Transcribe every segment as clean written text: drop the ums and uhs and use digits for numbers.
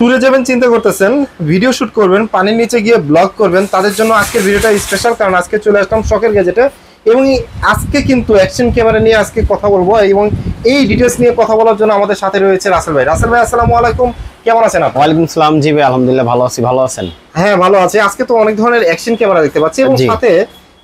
ট্যুরে যাবেন চিন্তা করতেছেন, ভিডিও শুট করবেন, পানির নিচে গিয়ে ব্লগ করবেন, তাদের জন্য আজকের ভিডিওটা স্পেশাল। কারণ আজকে চলে আসলাম শখের গ্যাজেটে এবং আজকে কিন্তু অ্যাকশন ক্যামেরা নিয়ে আজকে কথা বলবো এবং এই ডিটেলস নিয়ে কথা বলার জন্য আমাদের সাথে রয়েছে রাসেল ভাই। রাসেল ভাই, আসসালামু আলাইকুম, কেমন আছেন আপনি? ওয়ালাইকুম আসসালাম। জি ভাই, আলহামদুলিল্লাহ ভালো আছি। ভালো আছেন? হ্যাঁ, ভালো আছি। আজকে তো অনেক ধরনের অ্যাকশন ক্যামেরা দেখতে পাচ্ছি এবং সাথে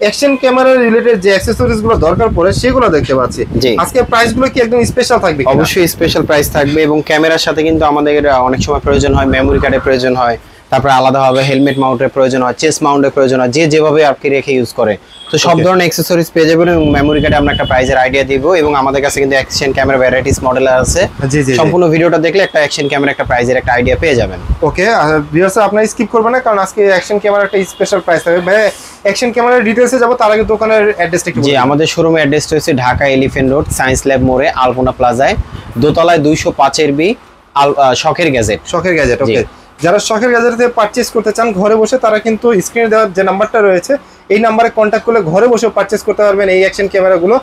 অ্যাকশন ক্যামেরা রিলেটেড যে অ্যাকসেসরিজ গুলো দরকার পড়ে সেগুলো দেখতে পাচ্ছি। আজকে প্রাইস গুলো কি একদম স্পেশাল থাকবে? অবশ্যই স্পেশাল প্রাইস থাকবে এবং ক্যামেরার সাথে কিন্তু আমাদের অনেক সময় প্রয়োজন হয়, মেমোরি কার্ডের প্রয়োজন হয়, তারপরে আলাদাভাবে হেলমেট মাউন্টের প্রয়োজন হয়, চেস্ট মাউন্টের প্রয়োজন হয়, যে যেভাবে আপনি রেখে ইউজ করে। তো সব ধরনের অ্যাকসেসরিজ পেয়ে যাবেন এবং মেমোরি কার্ডে আমরা একটা প্রাইজের আইডিয়া দিব এবং আমাদের কাছে কিন্তু অ্যাকশন ক্যামেরা ভ্যারাইটিস মডেল আছে। সম্পূর্ণ ভিডিওটা দেখলে একটা অ্যাকশন ক্যামেরা একটা প্রাইজের একটা আইডিয়া পেয়ে যাবেন। ওকে ভিউয়ার্স, আপনারা স্কিপ করবেন না কারণ আজকে অ্যাকশন ক্যামেরা একটা স্পেশাল প্রাইস থাকবে। ভাই, অ্যাকশন ক্যামেরার ডিটেইলসে যাব তার আগে দোকানের অ্যাড্রেসটা একটু বলুন। জি, আমাদের শোরুমের অ্যাড্রেসটা হচ্ছে Dhaka elephant road, science lab মোড়ে, আলপনা প্লাজায়, দোতলায় 205 বি, শখের গ্যাজেট। শখের গ্যাজেট, ওকে। যারা শখের গ্যাজেট থেকে পারচেজ করতে চান ঘরে বসে, তারা কিন্তু স্ক্রিনে দেওয়া যে নাম্বারটা রয়েছে এই নাম্বারে কন্ট্যাক্ট করলে ঘরে বসে পারচেজ করতে পারবেন এই অ্যাকশন ক্যামেরাগুলো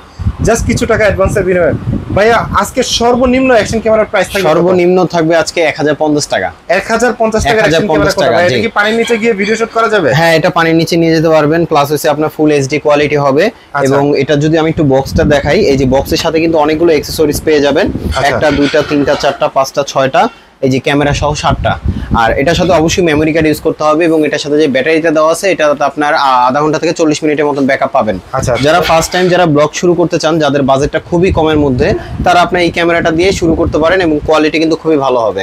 জাস্ট কিছু টাকা অ্যাডভান্সের বিনিময়ে। ভাইয়া, আজকে সর্বনিম্ন অ্যাকশন ক্যামেরার প্রাইস থাকবে? সর্বনিম্ন থাকবে আজকে 1050 টাকা। 1050 টাকা অ্যাকশন ক্যামেরা কত? এটা কি পানির নিচে গিয়ে ভিডিও শুট করা যাবে? হ্যাঁ, এটা পানির নিচে নিয়ে যেতে পারবেন, প্লাস হচ্ছে আপনার ফুল এইচডি কোয়ালিটি হবে। এবং এটা যদি আমি একটু বক্সটা দেখাই, এই যে বক্সের সাথে কিন্তু অনেকগুলো অ্যাকসেসরিজ পেয়ে যাবেন। একটা, দুইটা, তিনটা, চারটা, পাঁচটা, ছয়টা, এই যে ক্যামেরা সহ 7টা। আর এটার সাথে অবশ্যই মেমোরি কার্ড ইউজ করতে হবে এবং এটার সাথে যে ব্যাটারিটা দেওয়া আছে এটা আপনার আধা ঘন্টা থেকে 40 মিনিটের মতন ব্যাকআপ পাবেন। যারা ফার্স্ট টাইম যারা ব্লগ শুরু করতে চান, যাদের বাজেটটা খুবই কমের মধ্যে, তারা আপনার এই ক্যামেরাটা দিয়ে শুরু করতে পারেন এবং কোয়ালিটি কিন্তু খুবই ভালো হবে।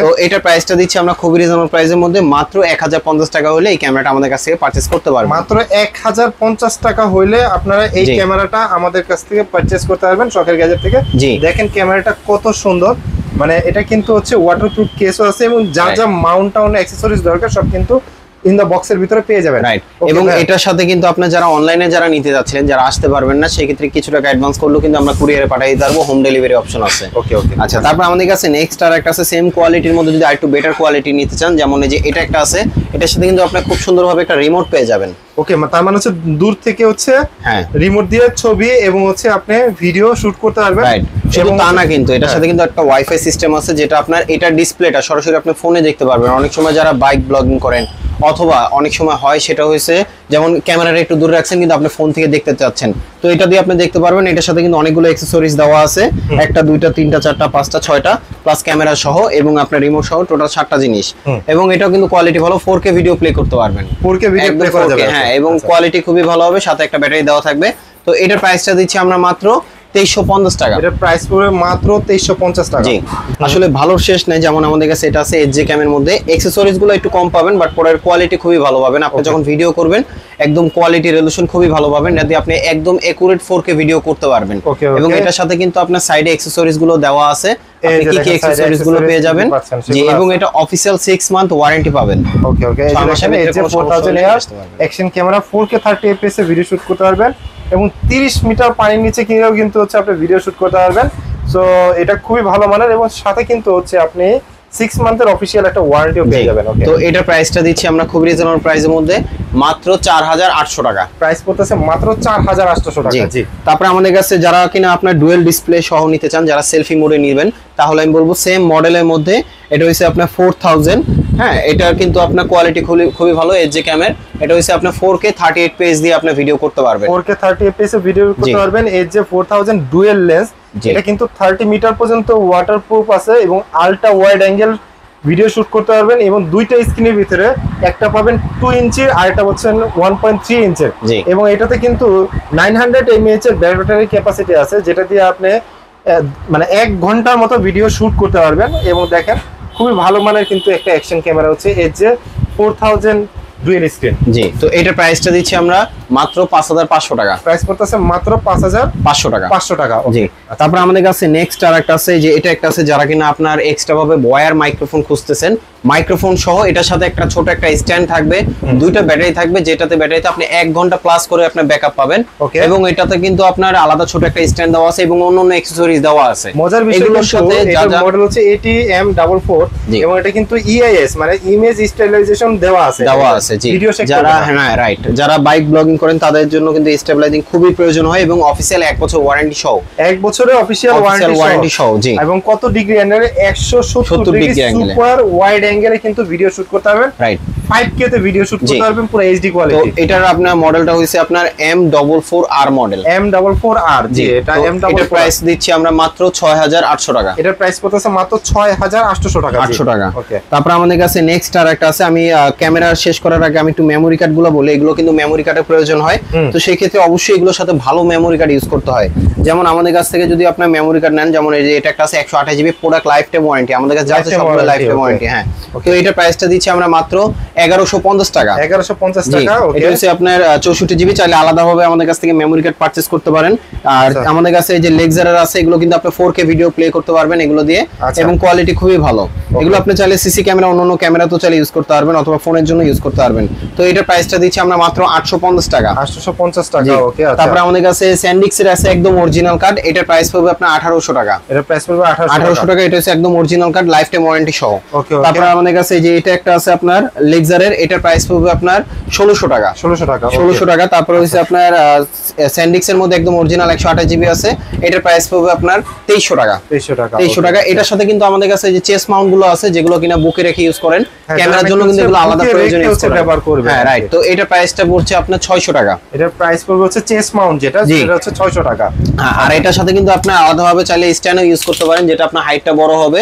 তো এটার প্রাইসটা দিচ্ছি আমরা খুবই রিজনেবল প্রাইসের মধ্যে, মাত্র 1050 টাকা হলে এই ক্যামেরাটা আমাদের কাছ থেকে পারচেজ করতে পারবেন। মাত্র 1050 টাকা হইলে আপনারা এই ক্যামেরাটা আমাদের কাছ থেকে পারচেজ করতে পারবেন শখের গ্যাজেট থেকে। দেখেন ক্যামেরাটা কত সুন্দর, মানে এটা কিন্তু হচ্ছে ওয়াটারপ্রুফ কেসও আছে এবং যা যা মাউন্ট টাউন অ্যাকসেসরিজ দরকার সব কিন্তু ইন দা বক্সের ভিতরে পেয়ে যাবেন। রাইট। এবং এটার সাথে কিন্তু আপনারা যারা অনলাইনে যারা নিতে যাচ্ছিলেন, যারা আসতে পারবেন না, সেই ক্ষেত্রে কিছু টাকা অ্যাডভান্স করলেও কিন্তু আমরা কুরিয়ারে পাঠিয়ে দিতে পারবো, হোম ডেলিভারি অপশন আছে। ওকে ওকে। আচ্ছা, তারপর আমাদের কাছে নেক্সট আর একটা আছে সেম কোয়ালিটির মধ্যে, যদি আরেকটু বেটার কোয়ালিটি নিতে চান, যেমন এই যে এটা একটা আছে, এটার সাথে কিন্তু আপনি খুব সুন্দরভাবে একটা রিমোট পেয়ে যাবেন। ওকে, তার মানে হচ্ছে দূর থেকে হচ্ছে রিমোট দিয়ে ছবি এবং হচ্ছে আপনি ভিডিও শুট করতে পারবেন। রাইট। শুধু তা না, কিন্তু এটার সাথে কিন্তু একটা ওয়াইফাই সিস্টেম আছে, যেটা আপনার এটা ডিসপ্লেটা সরাসরি আপনি ফোনে দেখতে পারবেন। অনেক সময় যারা বাইক ব্লগিং করেন অথবা অনেক সময় হয় সেটা হয়েছে যেমন ক্যামেরাটা একটু দূরে রাখছেন কিন্তু আপনি ফোন থেকে দেখতে চাচ্ছেন, তো এটা দিয়ে আপনি দেখতে পারবেন। এটার সাথে কিন্তু অনেকগুলো অ্যাকসেসরিজ দেওয়া আছে, একটা, দুইটা, তিনটা, চারটা, পাঁচটা, ছয়টা, প্লাস ক্যামেরা সহ এবং আপনার রিমোট সহ টোটাল 7টা জিনিস। এবং এটাও কিন্তু কোয়ালিটি ভালো, 4K ভিডিও প্লে করতে পারবেন। 4K ভিডিও প্লে করা যাবে, হ্যাঁ, এবং কোয়ালিটি খুবই ভালো হবে, সাথে একটা ব্যাটারি দেওয়া থাকবে। তো এটার প্রাইসটা দিচ্ছি আমরা মাত্র 2350 টাকা। এটার প্রাইস পড়বে মাত্র 2350 টাকা। জি, আসলে ভালো শেষ নাই। যেমন আমাদের কাছে এটা আছে এইচজি ক্যামের মধ্যে, অ্যাকসেসরিজ গুলো একটু কম পাবেন বাট পরের কোয়ালিটি খুবই ভালো পাবেন। আপনি যখন ভিডিও করবেন একদম কোয়ালিটি রেজোলিউশন খুবই ভালো পাবেন, যাতে আপনি একদম একুরেট 4K ভিডিও করতে পারবেন। এবং এটার সাথে কিন্তু আপনার সাইডে অ্যাকসেসরিজ গুলো দেওয়া আছে, আপনি কি কি অ্যাকসেসরিজ গুলো পেয়ে যাবেন। জি, এবং এটা অফিশিয়াল 6 মান্থ ওয়ারেন্টি পাবেন। ওকে ওকে। এই যে 4000 এর অ্যাকশন ক্যামেরা 4K 30 fps এ ভিডিও শুট করতে পারবেন এবং 30 মিটার পানির নিচে কিনেও কিন্তু হচ্ছে আপনি ভিডিও শুট করতে পারবেন। সো এটা খুবই ভালো মানের এবং সাথে কিন্তু হচ্ছে আপনি 6 মান্থের অফিশিয়াল একটা ওয়ারেন্টিও পেয়ে যাবেন। ওকে, তো এটার প্রাইসটা দিচ্ছি আমরা খুব রিজনেবল প্রাইসের মধ্যে, মাত্র 4800 টাকা। প্রাইস পড়তেছে মাত্র 4800 টাকা। জি। তারপরে আমাদের কাছে যারা কিনা আপনার ডুয়েল ডিসপ্লে সহ নিতে চান, যারা সেলফি মোডে নেবেন, তাহলে আমি বলবো সেম মডেলের মধ্যে এটা হইছে আপনার 4000। হ্যাঁ, এটা কিন্তু আপনার কোয়ালিটি খুবই ভালো, এইচডি ক্যামেরা। এটা হইছে আপনার 4K 38 পেজ দিয়ে আপনি ভিডিও করতে পারবেন। 4K 30 fps এ ভিডিও করতে পারবেন। এইচডি 4000 ডুয়েল লেন্স, এটা কিন্তু 30 মিটার পর্যন্ত ওয়াটারপ্রুফ আছে এবং ultra wide angle video shoot করতে পারবেন এবং দুইটা স্ক্রিনের ভিতরে একটা পাবেন 2 ইঞ্চির আর একটা হচ্ছে 1.3 ইঞ্চির। এবং এটাতে কিন্তু 900 mAh এর ব্যাটারি ক্যাপাসিটি আছে, যেটা দিয়ে আপনি মানে 1 ঘন্টার মতো ভিডিও শুট করতে পারবেন। এবং দেখেন খুবই ভালো মানের কিন্তু একটা অ্যাকশন ক্যামেরা হচ্ছে এইচজি 4000 ডুয়েল স্ক্রিন। জি, তো এটার প্রাইসটা দিচ্ছি আমরা মাত্র 5500 টাকা। প্রাইস পড়তেছে মাত্র 5500 টাকা। 500 টাকা। জি। তারপর আমাদের কাছে নেক্সট আর একটা আছে, যে এটা একটা আছে, যারা কিনা আপনার এক্সট্রা ভাবে ওয়্যার মাইক্রোফোন খুঁজতেছেন, মাইক্রোফোন সহ এটার সাথে একটা ছোট একটা স্ট্যান্ড থাকবে, দুইটা ব্যাটারি থাকবে, যেটাতে ব্যাটারিতে আপনি 1 ঘন্টা প্লাস করে আপনি ব্যাকআপ পাবেন। এবং এটাতে কিন্তু আপনার আলাদা ছোট একটা স্ট্যান্ড দেওয়া আছে এবং অন্যান্য অ্যাকসেসরিজ দেওয়া আছে। মজার বিষয় এগুলোর সাথে এটার মডেল হচ্ছে ATM44 এবং এটা কিন্তু EIS মানে ইমেজ স্টেবিলাইজেশন দেওয়া আছে। জি, যারা হ্যাঁ রাইট, যারা বাইক ব্লগিং করেন তাদের জন্য কিন্তু স্টেবিলাইজিং খুবই প্রয়োজন হয় এবং অফিসিয়াল 1 বছর ওয়ারেন্টি সহ 1 বছরের অফিসিয়াল ওয়ারেন্টি সহ জি। এবং কত ডিগ্রি অ্যাঙ্গেলে 170 ডিগ্রি সুপার ওয়াইড অ্যাঙ্গেলে কিন্তু ভিডিও শুট করতে পারবেন। রাইট 5K তে ভিডিও শুট করতে পারবেন পুরো এইচডি কোয়ালিটি। তো এটার আপনার মডেলটা হইছে আপনার M44R মডেল। M44R জি, এটা M44। এটার প্রাইস দিচ্ছি আমরা মাত্র 6800 টাকা। এটার প্রাইস পড়তেছে মাত্র 6800 টাকা। 800 টাকা। ওকে, তারপর আমাদের কাছে নেক্সট আর একটা আছে। আমি ক্যামেরা শেষ করার আগে আমি একটু মেমোরি কার্ড গুলো বলি, এগুলো কিন্তু মেমোরি কার্ডের প্রয়োজন হয়। তো সেই ক্ষেত্রে অবশ্যই এগুলোর সাথে ভালো মেমোরি কার্ড ইউজ করতে হয়। যেমন আমাদের কাছ থেকে যদি আপনার মেমোরি কার্ড নেন, যেমন এই যে এটা একটা আছে 128 GB product life time warranty, আমাদের কাছে যাচ্ছে সবগুলো লাইফ টাইম ওয়ারেন্টি। হ্যাঁ, তো এটার প্রাইসটা দিচ্ছি আমরা মাত্র 1150 টাকা। 1150 টাকা। ওকে, এটা হচ্ছে আপনার 64 জিবি, চাইলে আলাদাভাবে আমাদের কাছ থেকে মেমোরি কার্ড পারচেজ করতে পারেন। আর আমাদের কাছে এই যে লেক্সারের আছে, এগুলো কিন্তু আপনি 4K ভিডিও প্লে করতে পারবেন এগুলো দিয়ে, এবং কোয়ালিটি খুবই ভালো। এগুলো আপনি চাইলে সিসি ক্যামেরা অন্যান্য ক্যামেরা তো চাইলে ইউজ করতে পারবেন, অথবা ফোনের জন্য ইউজ করতে পারবেন। তো এটার প্রাইসটা দিচ্ছি আমরা মাত্র 850 টাকা। 850 টাকা। ওকে, আচ্ছা। তারপর আমাদের কাছে স্যান্ডিক্সের আছে একদম অরিজিনাল কার্ড, এটার প্রাইস পড়বে আপনার 1800 টাকা। এটার প্রাইস পড়বে 1800 টাকা। এটা হচ্ছে একদম original card life time warranty সহ। ওকে, তারপর আমাদের কাছে যে এটা একটা আছে আপনার লেক্সারের, এটার প্রাইস পড়বে আপনার 1600 টাকা। 1600 টাকা। 1600 টাকা। তারপর হচ্ছে আপনার স্যান্ডিক্সের মধ্যে একদম অরিজিনাল 128 জিবি আছে, এটার প্রাইস পড়বে আপনার 2300 টাকা। 2300 টাকা। এটার সাথে কিন্তু আমাদের কাছে যে চেস মাউন্ট গুলো আছে, যেগুলো কিনা বুকে রেখে ইউজ করেন, ক্যামেরার জন্য কিন্তু এগুলো আলাদা প্রয়োজন ব্যবহার করবেন। হ্যাঁ, রাইট। তো এটার প্রাইসটা পড়ছে আপনার 600 টাকা। এটার প্রাইস পড়বে হচ্ছে চেস মাউন্ট, যেটা হচ্ছে 600 টাকা। আর এটার সাথে কিন্তু আপনি আলাদাভাবে চাইলে স্ট্যান্ডও ইউজ করতে পারেন, যেটা আপনার হাইটটা বড় হবে।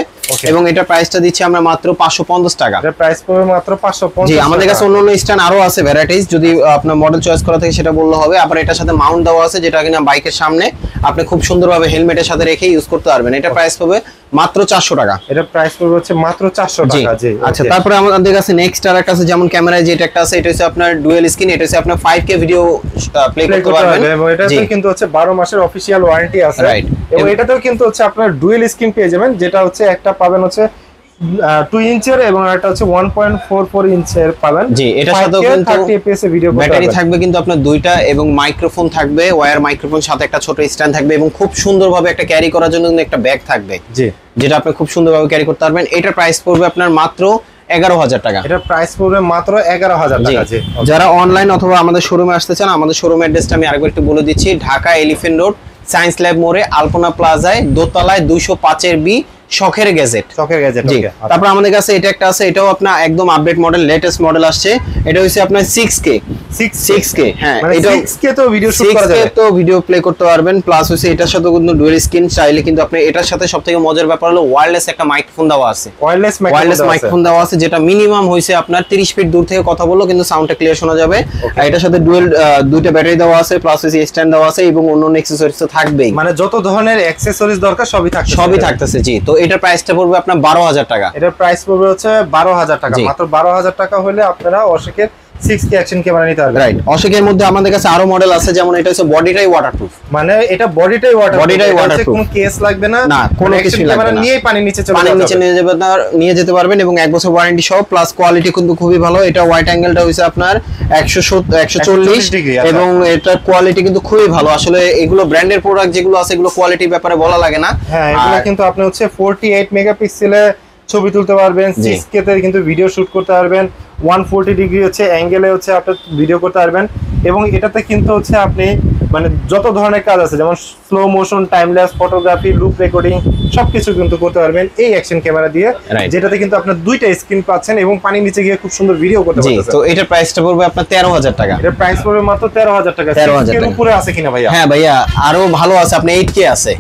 এবং এটার প্রাইসটা দিচ্ছি আমরা মাত্র 550 টাকা। এটার প্রাইস পড়বে মাত্র 550। জি, আমাদের কাছে অন্যান্য স্ট্যান্ড আরো আছে ভ্যারাইটিস, যদি আপনার মডেল চয়েস করা থাকে সেটা বললে হবে। আবার এটার সাথে মাউন্ট দেওয়া আছে, যেটা কিনা বাইকের সামনে আপনি খুব সুন্দরভাবে হেলমেটের সাথে রেখে ইউজ করতে পারবেন। এটা প্রাইস পড়বে মাত্র 400 টাকা। এটা প্রাইস পড়বে হচ্ছে মাত্র 400 টাকা। জি, আচ্ছা। তারপরে আমাদের কাছে নেক্সট আর একটা আছে, যেমন ক্যামেরায় যেটা একটা আছে, এটা হচ্ছে আপনার ডুয়াল স্ক্রিন, এটা হচ্ছে আপনার 5K ভিডিও প্লে করতে পারবেন। এবং এটাতে কিন্তু হচ্ছে 12 মাসের অফিশিয়াল ওয়ারেন্টি আছে। এবং এটাতেও কিন্তু হচ্ছে আপনার ডুয়াল স্ক্রিন পেয়ে যাবেন, যেটা হচ্ছে একটা পাবেন হচ্ছে 2 ইঞ্চের এবং একটা হচ্ছে 1.44 ইঞ্চের পাবেন। জি, এটার সাথেও কিন্তু 30 fps এ ভিডিও করতে পারবেন। ব্যাটারি থাকবে কিন্তু আপনার দুইটা, এবং মাইক্রোফোন থাকবে, ওয়্যার মাইক্রোফোন, সাথে একটা ছোট স্ট্যান্ড থাকবে, এবং খুব সুন্দরভাবে একটা ক্যারি করার জন্য কিন্তু একটা ব্যাগ থাকবে। জি, যেটা আপনি খুব সুন্দরভাবে ক্যারি করতে পারবেন। এটার প্রাইস পড়বে আপনার মাত্র 11000 টাকা। এটা প্রাইস পড়বে মাত্র 11000 টাকা। জি, যারা অনলাইন অথবা আমাদের শোরুমে আসতে চান, আমাদের শোরুম অ্যাড্রেসটা আমি আরেকবার একটু বলে দিচ্ছি। Dhaka elephant road, science lab মোড়ে, আলপনা প্লাজায়, দোতলায় 205 বি, শখের গ্যাজেট। জি। তারপর আমাদের কাছে এটা একটা আছে, এটাও আপনার একদম আপডেট মডেল, লেটেস্ট মডেল আসছে। এটা হচ্ছে আপনার 6K। হ্যাঁ, এটা 6K তো ভিডিও শুট করা যাবে, 6K তো ভিডিও প্লে করতে পারবেন। প্লাস হচ্ছে এটার সাথে কিন্তু ডুয়াল স্ক্রিন, চাইলে কিন্তু আপনি এটার সাথে সবথেকে মজার ব্যাপার হলো ওয়্যারলেস একটা মাইক্রোফোন দেওয়া আছে। ওয়্যারলেস মাইক্রোফোন দেওয়া আছে, যেটা মিনিমাম হইছে আপনার 30 ফিট দূর থেকে কথা বললেও কিন্তু সাউন্ডটা ক্লিয়ার শোনা যাবে। আর এটার সাথে দুইটা ব্যাটারি দেওয়া আছে, প্লাস হচ্ছে স্ট্যান্ড দেওয়া আছে, এবং অন্যান্য অ্যাকসেসরিজ তো থাকবেই। মানে যত ধরনের অ্যাকসেসরিজ দরকার সবই থাকতেছে। জি, তো এটার প্রাইসটা পড়বে আপনার 12000 টাকা। এটার প্রাইস পড়বে হচ্ছে 12000 টাকা। মাত্র 12000 টাকা হলে আপনারা অশোকের 6K অ্যাকশন ক্যামেরা নিতে পারবেন। রাইট। অশোকের মধ্যে আমাদের কাছে আরো মডেল আছে, যেমন এটা হচ্ছে বডিটাই ওয়াটারপ্রুফ। মানে এটা বডিটাই ওয়াটারপ্রুফ, কোনো কেস লাগবে না, কোনো কিছু লাগবে না, নিয়ে পানি নিচে চলে যাবে, নিয়ে যেতে পারবেন, এবং 1 বছর ওয়ারেন্টি সহ। প্লাস কোয়ালিটি কিন্তু খুবই ভালো। এটা ওয়াইড অ্যাঙ্গেলটা হইছে আপনার 140 ডিগ্রি, এবং এটা কোয়ালিটি কিন্তু খুবই ভালো। আসলে এগুলো ব্র্যান্ডের প্রোডাক্ট যেগুলো আছে, এগুলো কোয়ালিটির ব্যাপারে বলা লাগে না। হ্যাঁ, এগুলো কিন্তু আপনি হচ্ছে 48 মেগাপিক্সেলে ছবি তুলতে পারবেন, 6K তে কিন্তু ভিডিও শুট করতে পারবেন, 140 ডিগ্রি হচ্ছে অ্যাঙ্গেলে হচ্ছে আপনি ভিডিও করতে পারবেন। এবং এটাতে কিন্তু হচ্ছে আপনি মানে যত ধরনের কাজ আছে, যেমন slow motion, timelapse, photography, loop recording, সবকিছু কিন্তু করতে পারবেন এই অ্যাকশন ক্যামেরা দিয়ে, যেটাতে কিন্তু আপনার দুইটা স্ক্রিন পাচ্ছেন এবং পানির নিচে গিয়ে খুব সুন্দর ভিডিও করতে পারবেন। তো এটার প্রাইসটা পড়বে আপনার 13000 টাকা। এটার প্রাইস পড়বে মাত্র 13000 টাকা। 13000 এর উপরে আছে কিনা ভাইয়া? হ্যাঁ ভাইয়া, আরো ভালো আছে, আপনি 8K আছে।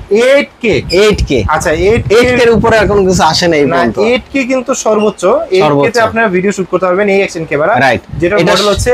8K। আচ্ছা, 8K এর উপরে আর কোনো কিছু আসে না এই পর্যন্ত। 8K কিন্তু সর্বোচ্চ। 8K তে আপনারা ভিডিও শুট করতে পারবেন এই অ্যাকশন ক্যামেরা, যেটা মডেল হচ্ছে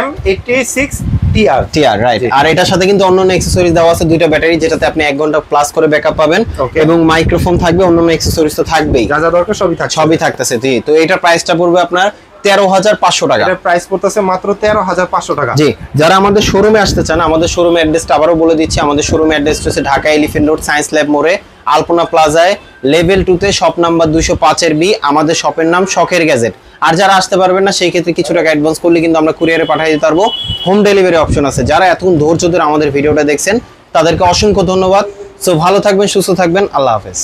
M86 TR। রাইট। আর এটার সাথে কিন্তু অন্যান্য অ্যাকসেসরিজ দেওয়া আছে, দুইটা ব্যাটারি, যেটাতে আপনি 1 ঘন্টা প্লাস করে ব্যাকআপ পাবেন, এবং মাইক্রোফোন থাকবে, অন্যান্য অ্যাকসেসরিজ তো থাকবেই, যা যা দরকার সবই থাকতেছে। তো এটার প্রাইসটা পড়বে আপনার 13500 টাকা। এটার প্রাইস পড়তেছে মাত্র 13500 টাকা। জি, যারা আমাদের শোরুমে আসতে চান, আমাদের শোরুমের অ্যাড্রেসটা আবারও বলে দিচ্ছি। আমাদের শোরুমের অ্যাড্রেস হচ্ছে Dhaka elephant road, science lab মোড়ে, আলপনা প্লাজায়, লেভেল 2 তে, শপ নাম্বার 205 বি। আমাদের শপের নাম শখের গ্যাজেট। আর যারা আসতে পারবেন না, সেই ক্ষেত্রে কিছু টাকা অ্যাডভান্স করলে কিন্তু আমরা কুরিয়ারে পাঠিয়ে দিতে পারবো। হোম ডেলিভারি অপশন আছে। যারা এতক্ষণ ধৈর্য ধরে আমাদের ভিডিওটা দেখছেন, তাদেরকে অসংখ্য ধন্যবাদ। সো ভালো থাকবেন, সুস্থ থাকবেন, আল্লাহ হাফেজ।